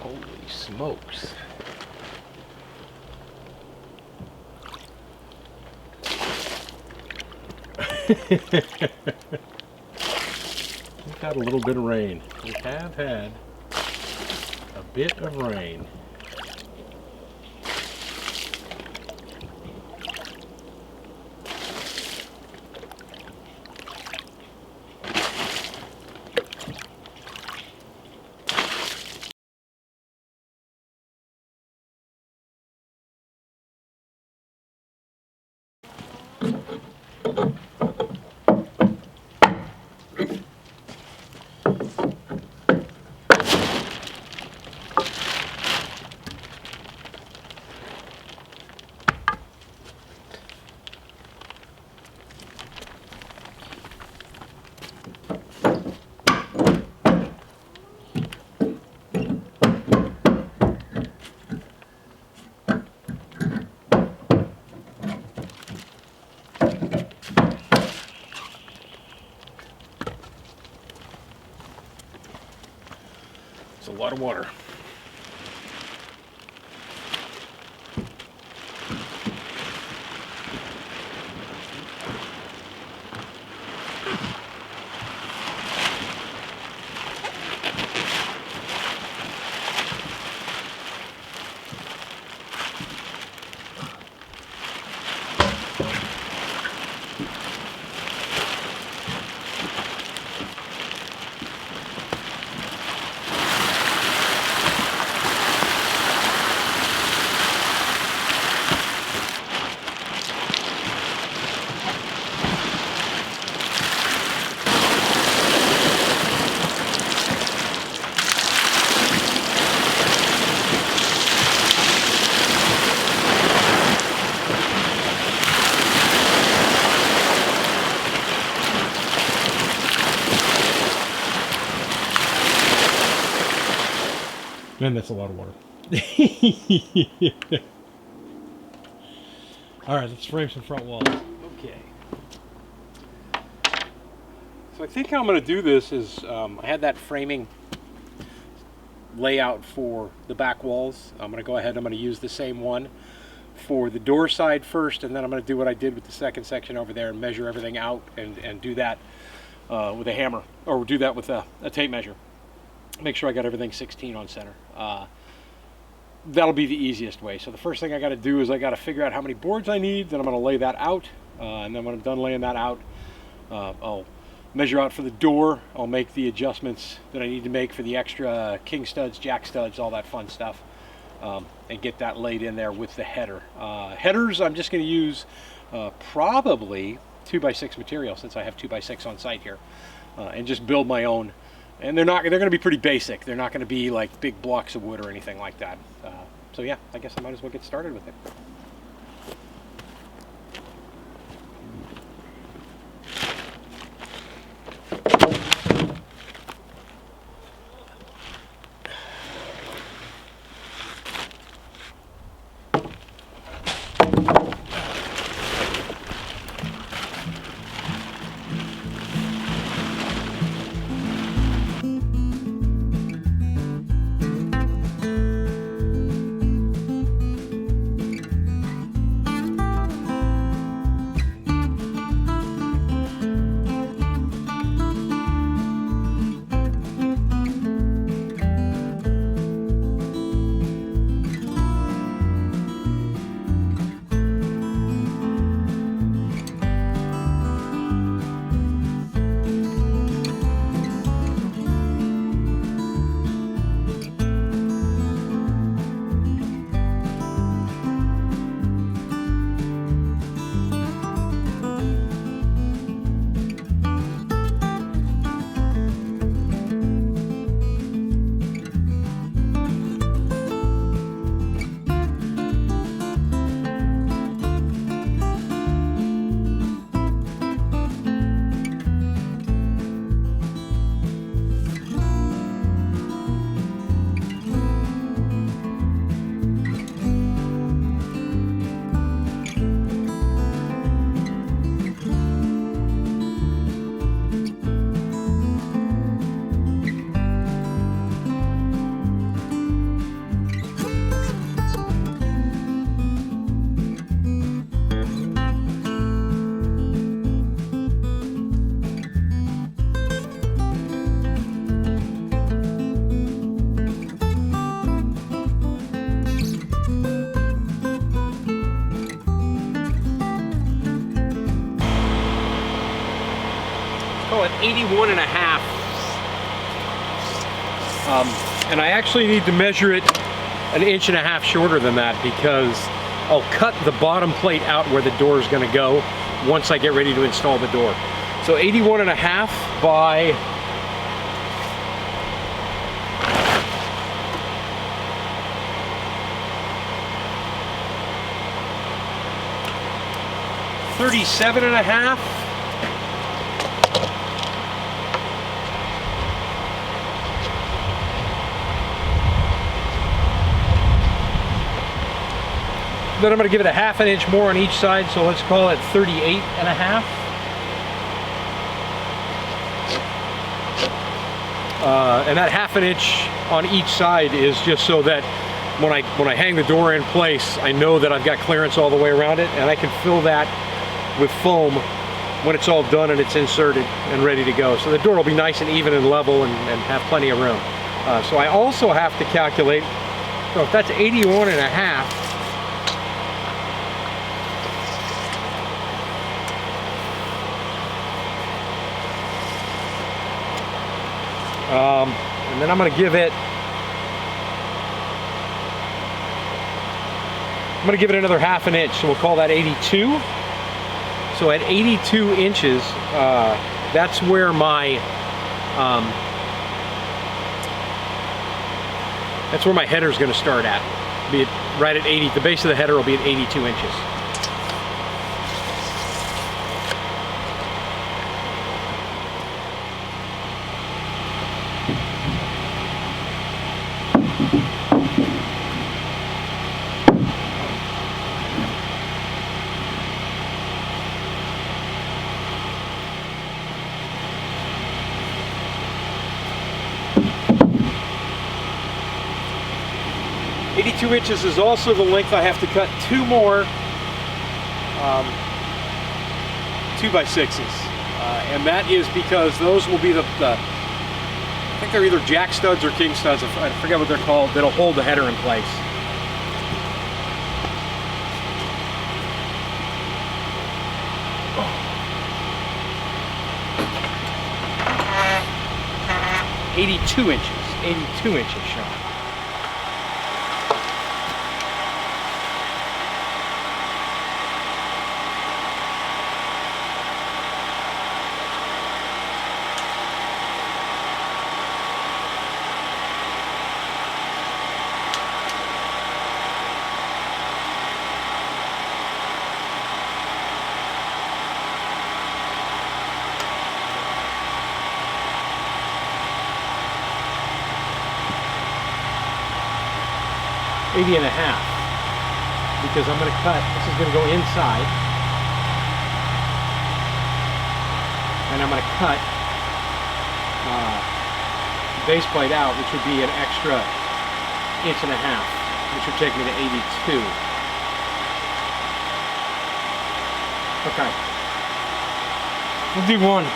Holy smokes. We've had a little bit of rain. We have had a bit of rain. It's a lot of water. Man, that's a lot of water. All right, let's frame some front walls. Okay. So I think how I'm going to do this is I had that framing layout for the back walls. I'm going to go ahead and I'm going to use the same one for the door side first, and then I'm going to do what I did with the second section over there and measure everything out and do that with a hammer, or do that with a tape measure. Make sure I got everything 16 on center. That'll be the easiest way. So the first thing I got to do is I got to figure out how many boards I need. Then I'm going to lay that out, and then when I'm done laying that out, I'll measure out for the door. I'll make the adjustments that I need to make for the extra king studs, jack studs, all that fun stuff, and get that laid in there with the header. Headers I'm just going to use probably 2x6 material, since I have 2x6 on site here, and just build my own. And they're going to be pretty basic. They're not going to be like big blocks of wood or anything like that. So yeah, I guess I might as well get started with it. 81 and a half. And I actually need to measure it an inch and a half shorter than that because I'll cut the bottom plate out where the door is going to go once I get ready to install the door. So 81 and a half by 37 and a half. Then I'm going to give it a half an inch more on each side, so let's call it 38 and a half. And that half an inch on each side is just so that when I hang the door in place, I know that I've got clearance all the way around it, and I can fill that with foam when it's all done and it's inserted and ready to go. So the door will be nice and even and level and have plenty of room. So I also have to calculate, so if that's 81 and a half, and then I'm going to give it another half an inch, so we'll call that 82. So at 82 inches, that's where my header is going to start at. Be right at 80. The base of the header will be at 82 inches. Inches is also the length I have to cut two more 2x6s, and that is because those will be the I think they're either jack studs or king studs, I forget what they're called, that'll hold the header in place. Oh. 82 inches, Sean. .80 and a half, because I'm going to cut, this is going to go inside, and I'm going to cut the base plate out, which would be an extra inch and a half, which would take me to 82. Okay, we'll do one.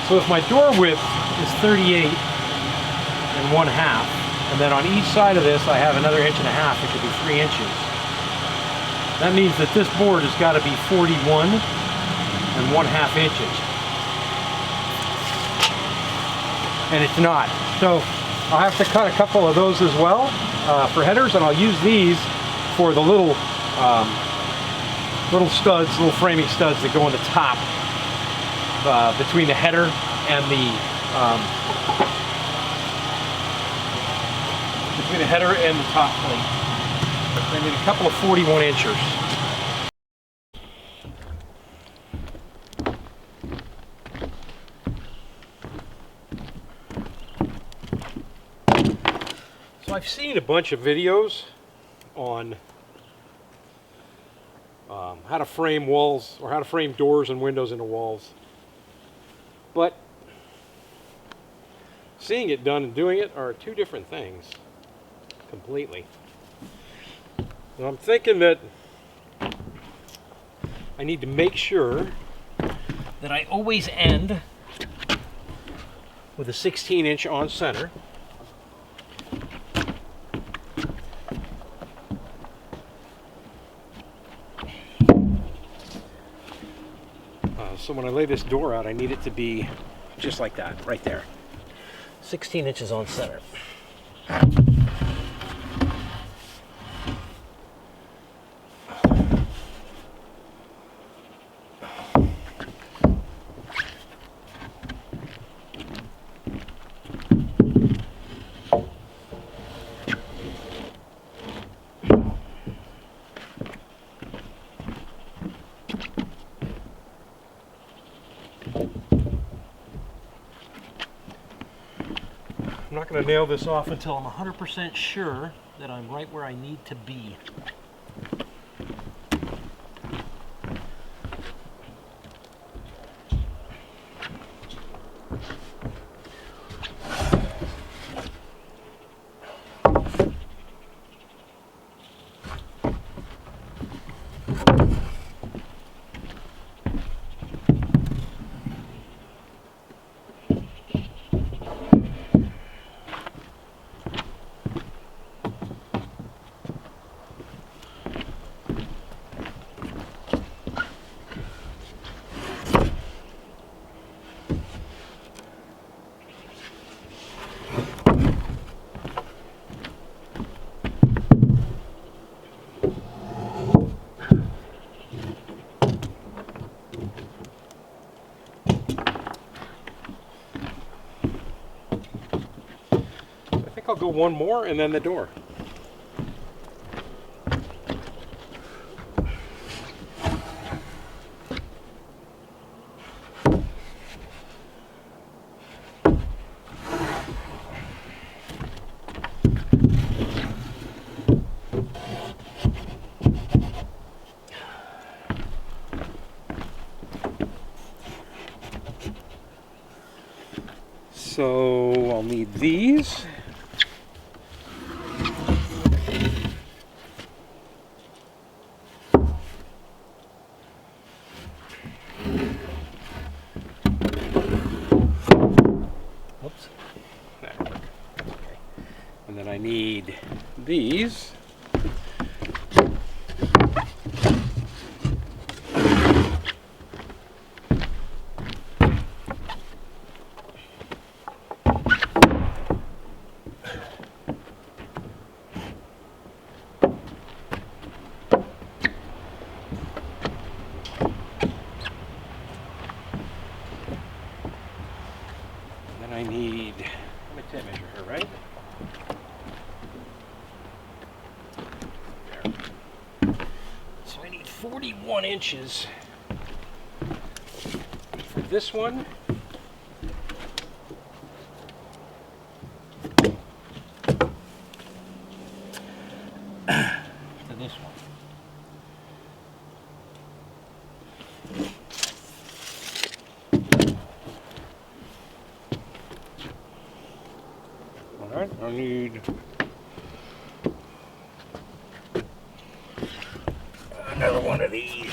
So if my door width is 38 and 1/2, and then on each side of this I have another inch and a half, it could be 3 inches. That means that this board has got to be 41 and 1/2 inches. And it's not. So I'll have to cut a couple of those as well for headers, and I'll use these for the little studs, little framing studs that go on the top between the header and the top plate. I need a couple of 41 inchers. So I've seen a bunch of videos on how to frame walls, or how to frame doors and windows into walls. But seeing it done and doing it are two different things completely. Well, I'm thinking that I need to make sure that I always end with a 16-inch on center. So when I lay this door out, I need it to be just like that, right there. 16 inches on center. I'm not going to nail this off until I'm 100% sure that I'm right where I need to be. I'll go one more and then the door. So I'll need these. Whoops. That worked. Okay. And then I need these. I need, how much did I measure her, right? There. So I need 41 inches for this one. To this one. Alright, I need another one of these.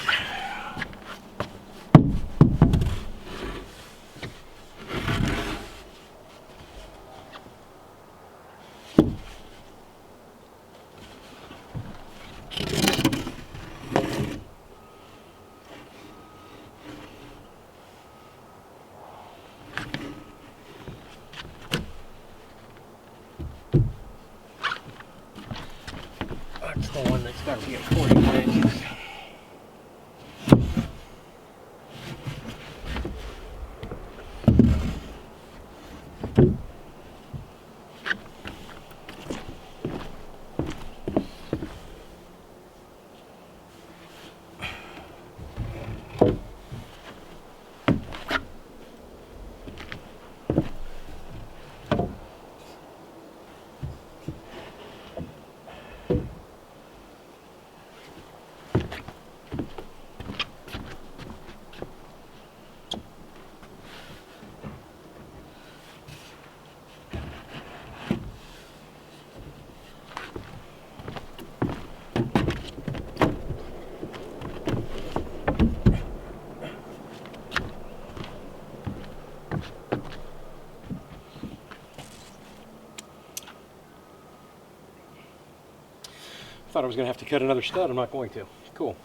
That's the one that's got to be at 41 inches. thought I was going to have to cut another stud. I'm not going to. Cool.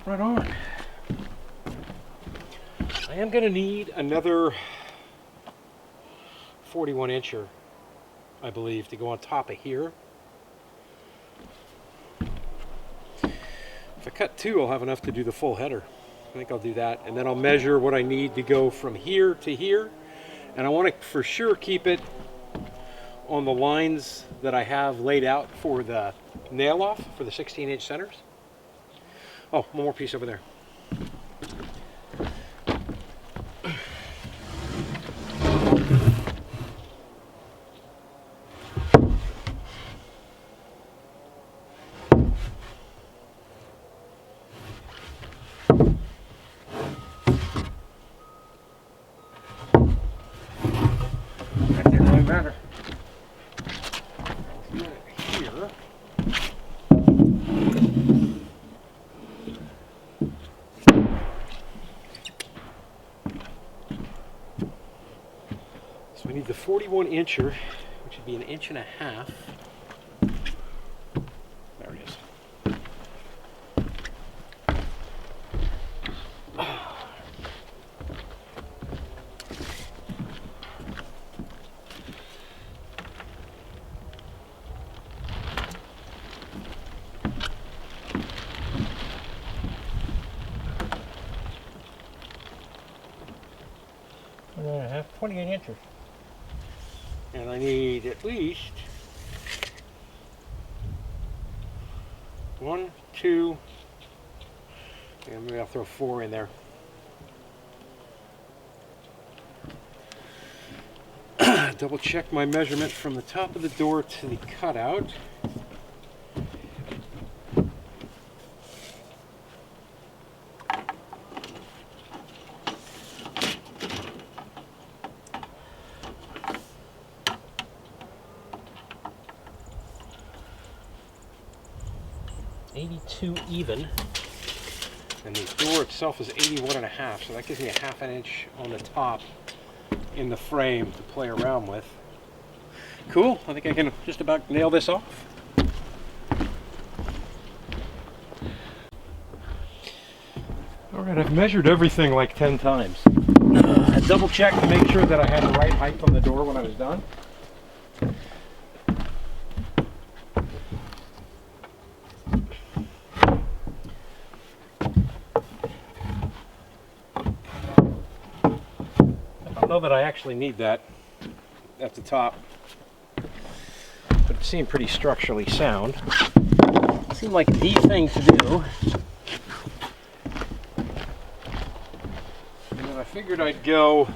Right on. I am going to need another 41 incher, I believe, to go on top of here. If I cut 2, I'll have enough to do the full header. I think I'll do that, and then I'll measure what I need to go from here to here, and I want to for sure keep it on the lines that I have laid out for the nail off for the 16-inch centers. Oh, one more piece over there. That didn't really matter. Let's get it here. So we need the 41 incher, which would be 1.5 inches. There it is. I have 28 inches. And I need at least 1, 2, and maybe I'll throw 4 in there. Double check my measurement from the top of the door to the cutout. Even, and the door itself is 81.5, so that gives me 1/2 inch on the top in the frame to play around with. Cool, I think I can just about nail this off. Alright, I've measured everything like 10 times. I double checked to make sure that I had the right height on the door when I was done. That I actually need that at the top, but it seemed pretty structurally sound. It seemed like the thing to do, and then I figured I'd go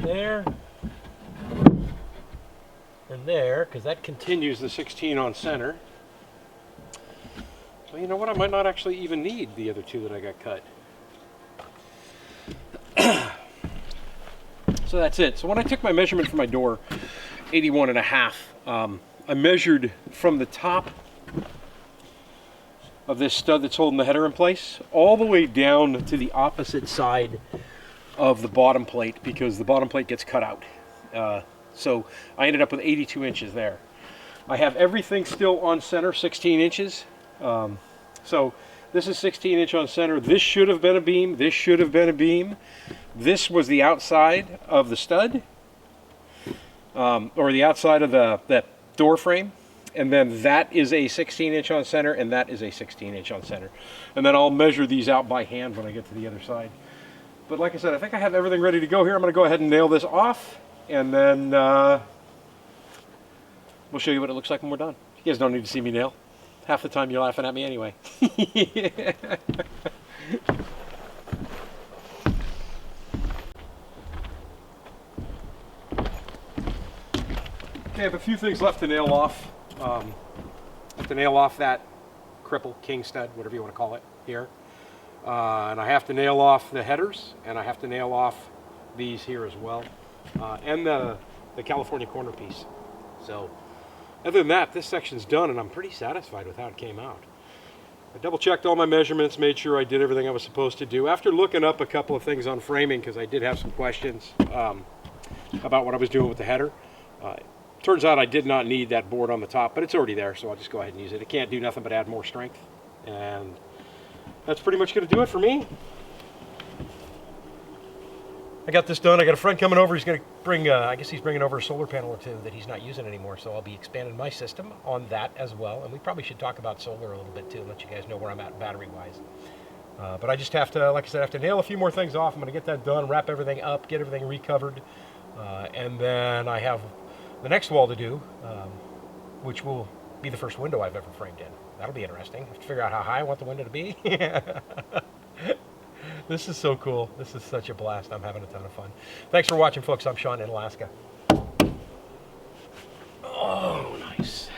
there and there, because that continues the 16 on center. Well, you know what? I might not actually even need the other 2 that I got cut. So that's it. So when I took my measurement for my door, 81.5, I measured from the top of this stud that's holding the header in place all the way down to the opposite side of the bottom plate because the bottom plate gets cut out. So I ended up with 82 inches there. I have everything still on center, 16 inches. So this is 16 inch on center. This should have been a beam. This should have been a beam. This was the outside of the stud, or the outside of that door frame. And then that is a 16 inch on center, and that is a 16 inch on center. And then I'll measure these out by hand when I get to the other side. But like I said, I think I have everything ready to go here. I'm going to go ahead and nail this off, and then we'll show you what it looks like when we're done. You guys don't need to see me nail. Half the time you're laughing at me anyway. Okay, I have a few things left to nail off. I have to nail off that cripple king stud, whatever you want to call it, here. And I have to nail off the headers, and I have to nail off these here as well, and the California corner piece. So other than that, this section's done, and I'm pretty satisfied with how it came out. I double checked all my measurements, made sure I did everything I was supposed to do. After looking up a couple of things on framing, because I did have some questions about what I was doing with the header, turns out I did not need that board on the top, but it's already there, so I'll just go ahead and use it. It can't do nothing but add more strength, and that's pretty much going to do it for me. I got this done. I got a friend coming over. He's going to bring, I guess he's bringing over a solar panel or two that he's not using anymore, so I'll be expanding my system on that as well. And we probably should talk about solar a little bit too, and let you guys know where I'm at battery-wise. But I just have to, like I said, I have to nail a few more things off. I'm going to get that done, wrap everything up, get everything recovered, and then I have the next wall to do, which will be the first window I've ever framed in. That'll be interesting. I have to figure out how high I want the window to be. This is so cool. This is such a blast. I'm having a ton of fun. Thanks for watching, folks. I'm Sean in Alaska. Oh, nice.